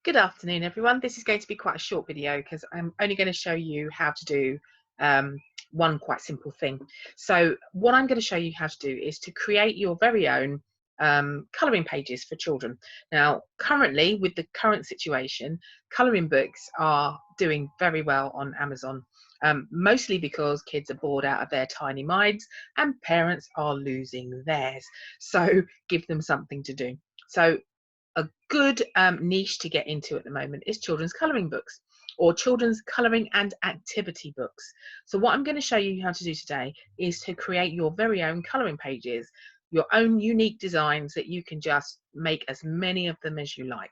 Good afternoon, everyone. This is going to be quite a short video because I'm only going to show you how to do one quite simple thing. So what I'm going to show you how to do is to create your very own colouring pages for children. Now, currently, with the current situation, colouring books are doing very well on Amazon, mostly because kids are bored out of their tiny minds and parents are losing theirs. So give them something to do. So a good niche to get into at the moment is children's colouring books or children's colouring and activity books. So what I'm going to show you how to do today is to create your very own colouring pages, your own unique designs that you can just make as many of them as you like.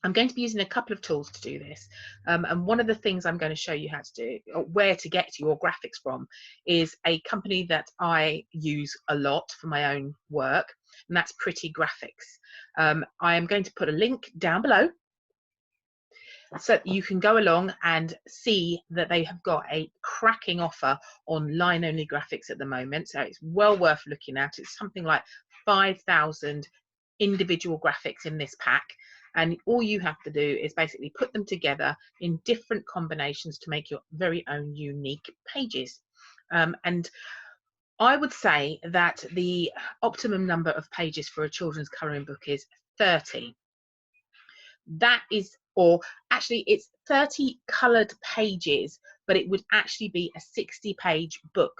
I'm going to be using a couple of tools to do this, and one of the things I'm going to show you how to do, or where to get your graphics from, is a company that I use a lot for my own work, and that's Prety Grafik. I am going to put a link down below so you can go along and see that they have got a cracking offer on line-only graphics at the moment, so it's well worth looking at. It's something like 5,000 individual graphics in this pack, and all you have to do is basically put them together in different combinations to make your very own unique pages. And I would say that the optimum number of pages for a children's colouring book is 30. That is, or actually it's 30 coloured pages, but it would actually be a 60-page book,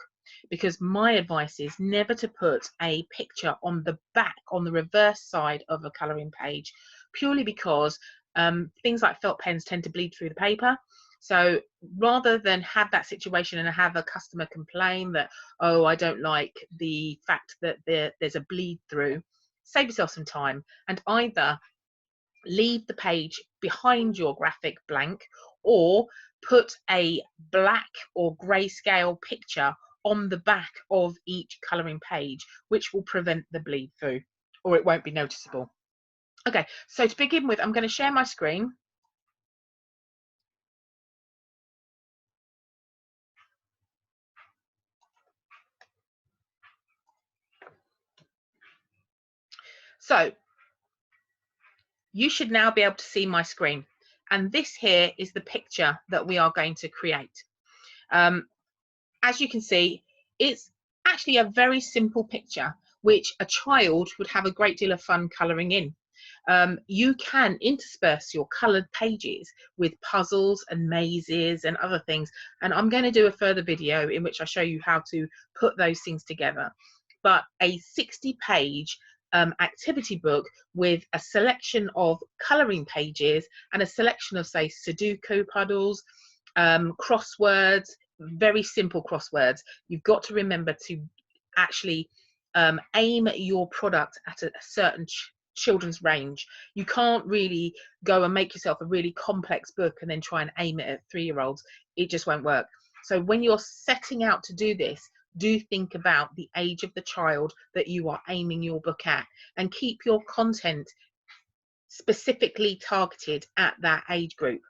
because my advice is never to put a picture on the back, on the reverse side of a colouring page, purely because things like felt pens tend to bleed through the paper. So rather than have that situation and have a customer complain that, oh, I don't like the fact that there's a bleed through, save yourself some time and either leave the page behind your graphic blank or put a black or grayscale picture on the back of each colouring page, which will prevent the bleed through, or it won't be noticeable. Okay, so to begin with, I'm going to share my screen. So you should now be able to see my screen, and this here is the picture that we are going to create. As you can see, it's actually a very simple picture which a child would have a great deal of fun colouring in. You can intersperse your coloured pages with puzzles and mazes and other things, and I'm going to do a further video in which I show you how to put those things together. But a 60-page activity book with a selection of colouring pages and a selection of, say, Sudoku puzzles, crosswords, very simple crosswords. You've got to remember to actually aim your product at a certain children's range. You can't really go and make yourself a really complex book and then try and aim it at 3-year-olds. It just won't work. So when you're setting out to do this, do think about the age of the child that you are aiming your book at, and keep your content specifically targeted at that age group.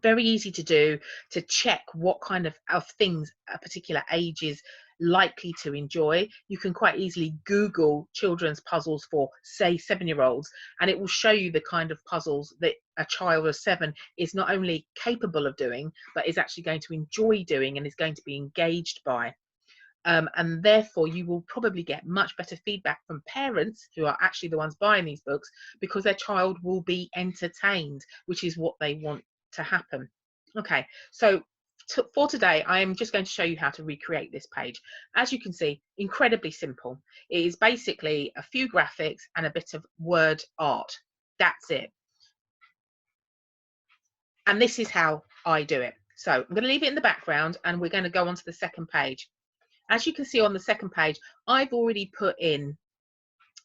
Very easy to do, to check what kind of things a particular age is likely to enjoy. You can quite easily Google children's puzzles for, say, 7-year-olds, and it will show you the kind of puzzles that a child of 7 is not only capable of doing, but is actually going to enjoy doing and is going to be engaged by. And therefore you will probably get much better feedback from parents who are actually the ones buying these books, because their child will be entertained, which is what they want to happen. Okay, so for today I am just going to show you how to recreate this page. As you can see, incredibly simple. It is basically a few graphics and a bit of word art. That's it. And this is how I do it. So I'm going to leave it in the background and we're going to go on to the second page. As you can see on the second page, I've already put in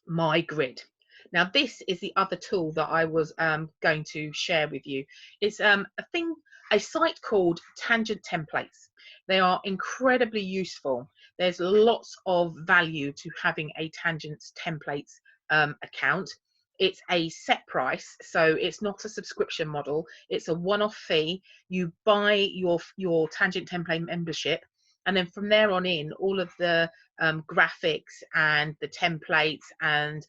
my grid. Now this is the other tool that I was going to share with you. It's a site called Tangent Templates. They are incredibly useful. There's lots of value to having a Tangent Templates account. It's a set price, so it's not a subscription model. It's a one-off fee. You buy your Tangent Template membership, and then from there on in, all of the graphics and the templates and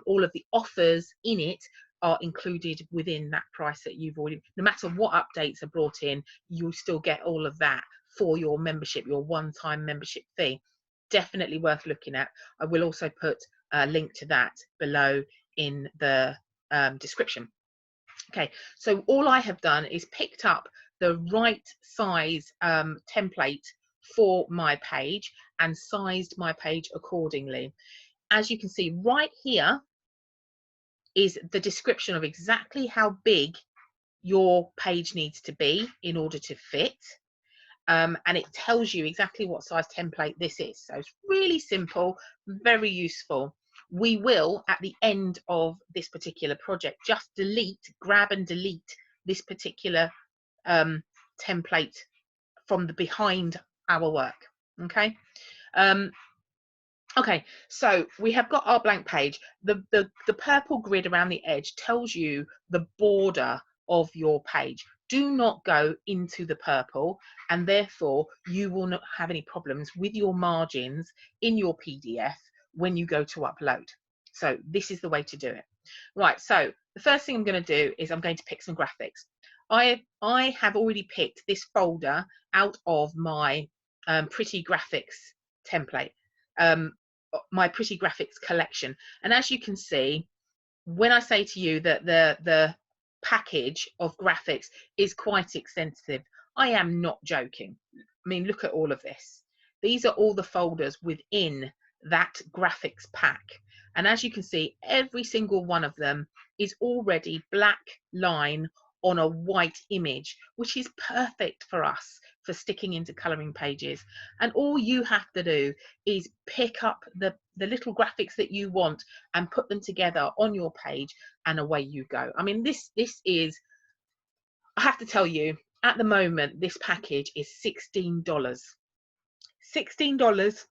all of the offers in it are included within that price that you've already, no matter what updates are brought in, you'll still get all of that for your membership, your one-time membership fee. Definitely worth looking at. I will also put a link to that below in the description. Okay, so all I have done is picked up the right size template for my page and sized my page accordingly. As you can see right here is the description of exactly how big your page needs to be in order to fit. And it tells you exactly what size template this is. So it's really simple, very useful. We will, at the end of this particular project, just grab and delete this particular template from the behind our work. Okay. Okay, so we have got our blank page. The purple grid around the edge tells you the border of your page. Do not go into the purple, and therefore you will not have any problems with your margins in your PDF when you go to upload. So this is the way to do it. Right, so the first thing I'm going to do is I'm going to pick some graphics. I have already picked this folder out of my Prety Grafik template. My Prety Grafik collection, and as you can see, when I say to you that the package of graphics is quite extensive, I am not joking. I mean, look at all of this. These are all the folders within that graphics pack, and as you can see, every single one of them is already black line on a white image, which is perfect for us for sticking into coloring pages. And all you have to do is pick up the little graphics that you want and put them together on your page, and away you go. I mean, this is, I have to tell you, at the moment this package is $16. $16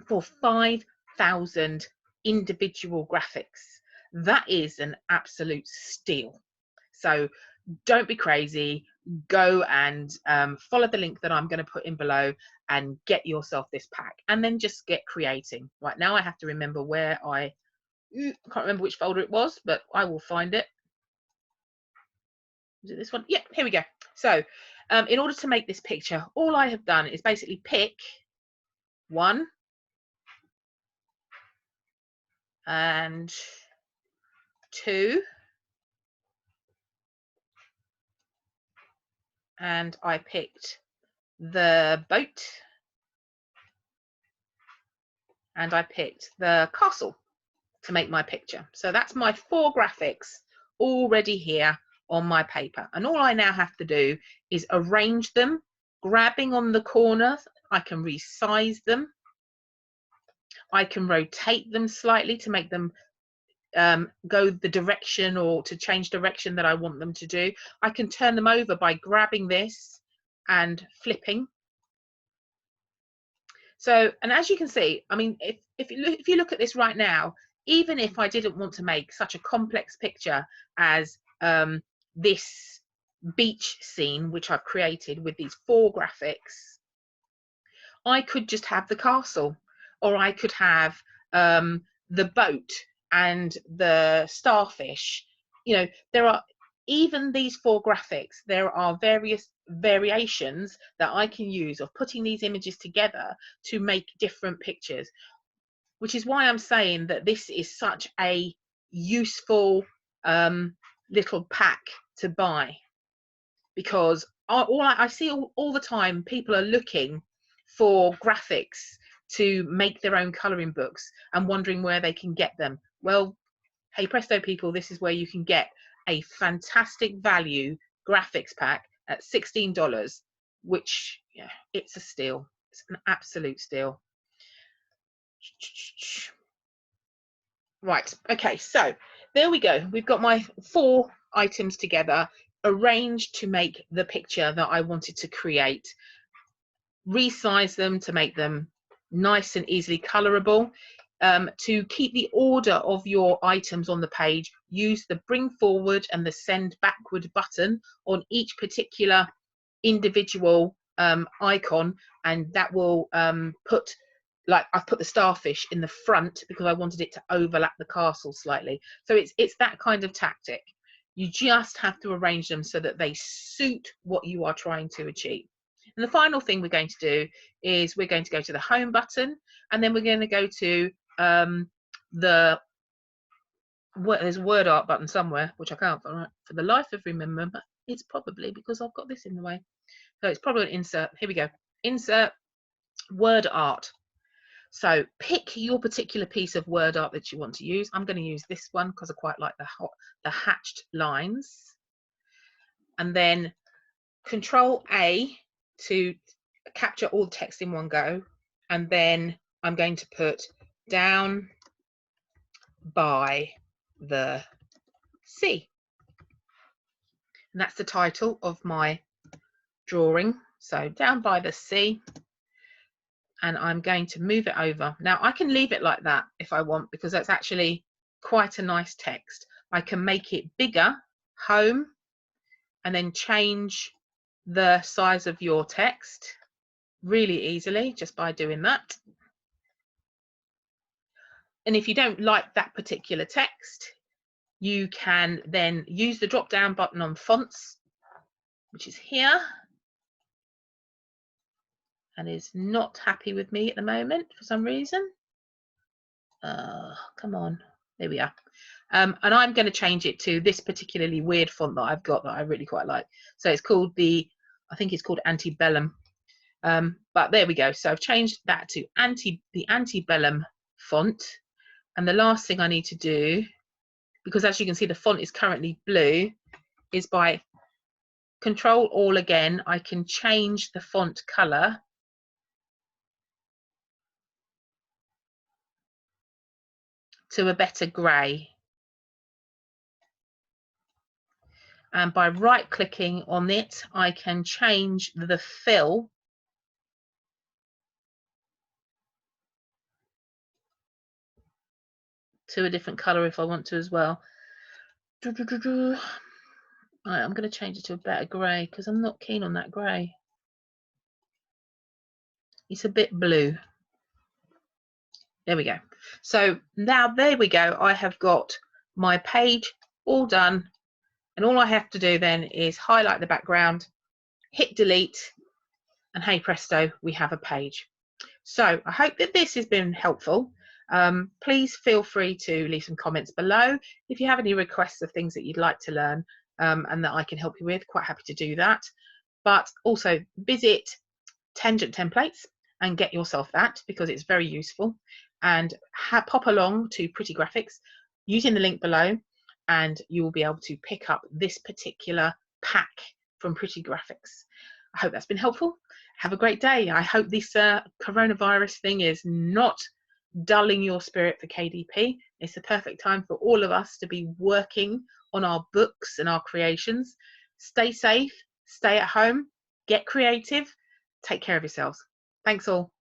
for 5,000 individual graphics. That is an absolute steal. So don't be crazy, go and follow the link that I'm going to put in below and get yourself this pack, and then just get creating. Right, now I have to remember where I can't remember which folder it was, but I will find it. Is it this one? Yeah, here we go. So in order to make this picture, all I have done is basically pick one and two, and I picked the boat, and I picked the castle to make my picture. So that's my 4 graphics already here on my paper, and all I now have to do is arrange them, grabbing on the corners. I can resize them, I can rotate them slightly to make them go the direction, or to change direction that I want them to do. I can turn them over by grabbing this and flipping. So, and as you can see, I mean, if you look at this right now, even if I didn't want to make such a complex picture as this beach scene, which I've created with these 4 graphics, I could just have the castle, or I could have the boat and the starfish. You know, there are, even these 4 graphics, there are various variations that I can use of putting these images together to make different pictures, which is why I'm saying that this is such a useful little pack to buy, because I see all the time people are looking for graphics to make their own colouring books and wondering where they can get them. Well, hey presto people, this is where you can get a fantastic value graphics pack at $16, which, yeah, it's a steal. It's an absolute steal. Right, okay, so there we go. We've got my 4 items together, arranged to make the picture that I wanted to create. Resize them to make them nice and easily colorable. To keep the order of your items on the page, use the bring forward and the send backward button on each particular individual icon, and that will put like I've put the starfish in the front because I wanted it to overlap the castle slightly. So it's that kind of tactic. You just have to arrange them so that they suit what you are trying to achieve. And the final thing we're going to do is we're going to go to the home button, and then we're going to go to there's a word art button somewhere, which I can't for the life of remember. It's probably because I've got this in the way. So it's probably an insert. Here we go. Insert word art. So pick your particular piece of word art that you want to use. I'm going to use this one because I quite like the hatched lines. And then Control A to capture all the text in one go. And then I'm going to put down by the sea. And that's the title of my drawing. So down by the sea. And I'm going to move it over. Now I can leave it like that if I want, because that's actually quite a nice text. I can make it bigger, home, and then change the size of your text really easily just by doing that. And if you don't like that particular text, you can then use the drop down button on fonts, which is here, and is not happy with me at the moment for some reason. Come on, there we are. And I'm going to change it to this particularly weird font that I've got that I really quite like. So it's called I think it's called Antebellum. But there we go. So I've changed that to the Antebellum font. And the last thing I need to do, because as you can see the font is currently blue, is by Control All again, I can change the font color to a better grey. And by right clicking on it, I can change the fill to a different color if I want to as well. Right, I'm going to change it to a better grey because I'm not keen on that grey. It's a bit blue. There we go. So now there we go. I have got my page all done, and all I have to do then is highlight the background, hit delete, and hey presto, we have a page. So I hope that this has been helpful. Please feel free to leave some comments below if you have any requests of things that you'd like to learn and that I can help you with. Quite happy to do that. But also visit Tangent Templates and get yourself that, because it's very useful. And pop along to Prety Grafik using the link below, and you will be able to pick up this particular pack from Prety Grafik. I hope that's been helpful. Have a great day. I hope this coronavirus thing is not dulling your spirit for KDP. It's the perfect time for all of us to be working on our books and our creations. Stay safe, stay at home, get creative, take care of yourselves. Thanks all.